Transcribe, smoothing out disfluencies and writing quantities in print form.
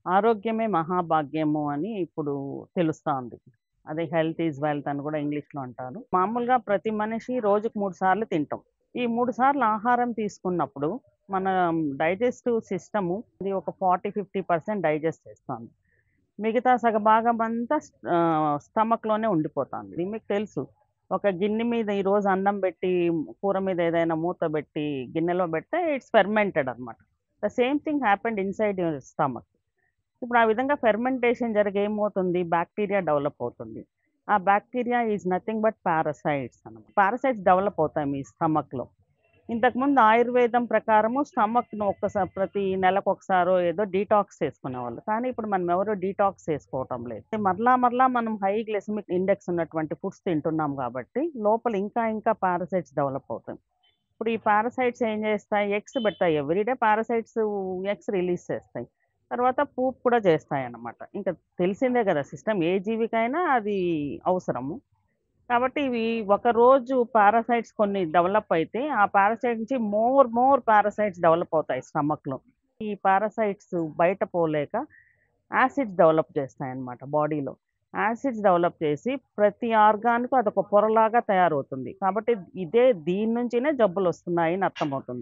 ఆరోగ్యమే మహాభాగ్యము అని ఇప్పుడు తెలుస్తోంది. అదే హెల్త్ ఈజ్ వెల్త్ అని కూడా ఇంగ్లీష్‌లో అంటారు. మామూలుగా ప్రతి మనిషి రోజుకు 3 సార్లు తింటాం. ఈ 3 సార్లు ఆహారం తీసుకున్నప్పుడు మన డైజెస్టివ్ సిస్టము ఇది ఒక 40, 50% డైజెస్ట్ చేస్తుంది. మిగతా సగభాగమంతా స్టమక్‌లోనే ఉండిపోతాంది. ఇది మీకు తెలుసు. ఒక గిన్నె మీద ఈరోజు అన్నం బెట్టి, కూర మీద ఏదైనా మూత బెట్టి, గిన్నెలో బెడితే ఇట్స్ ఫెర్మెంటెడ్ అనమాట. The same thing happened inside your stomach. ఇప్పుడు ఆ విధంగా ఫెర్మెంటేషన్ జరిగి ఏమవుతుంది? బాక్టీరియా డెవలప్ అవుతుంది. ఆ bacteria is nothing but parasites అన్నమాట. పారసైట్స్ డెవలప్ అవుతాయి మీ స్టమక్‌లో. ఇంతకుముందు ఆయుర్వేదం ప్రకారము స్టమక్‌ను ప్రతి నెలకొకసారో ఏదో డీటాక్స్ చేసుకునేవాళ్ళు. కానీ ఇప్పుడు మనం ఎవరు డీటాక్స్ చేసుకోవటం లేదు. మరలా మరలా మనం హై గ్లైసెమిక్ ఇండెక్స్ ఉన్నటువంటి ఫుడ్స్ తింటున్నాం కాబట్టి లోపల ఇంకా ఇంకా పారసైట్స్ డెవలప్ అవుతాయి. ఇప్పుడు ఈ పారసైట్స్ ఏం చేస్తాయి? ఎగ్స్ పెడతాయి. ఎవ్రీడే పారసైట్స్ ఎగ్స్ రిలీజ్ చేస్తాయి. తర్వాత పూప్ కూడా చేస్తాయన్నమాట. ఇంకా తెలిసిందే కదా! సిస్టమ్ ఏ జీవికైనా అది అవసరము. కాబట్టి ఇవి ఒకరోజు పారాసైట్స్ కొన్ని డెవలప్ అయితే, ఆ పారాసైట్ నుంచి మోర్ పారాసైట్స్ డెవలప్ అవుతాయి స్టమక్‌లో. ఈ పారాసైట్స్ బయట పోలేక యాసిడ్స్ డెవలప్ చేస్తాయన్నమాట బాడీలో. యాసిడ్స్ డెవలప్ చేసి ప్రతి ఆర్గాన్‌కు అదొక పొరలాగా తయారవుతుంది. కాబట్టి దీని నుంచినే జబ్బులొస్తున్నాయని అర్థమవుతుంది.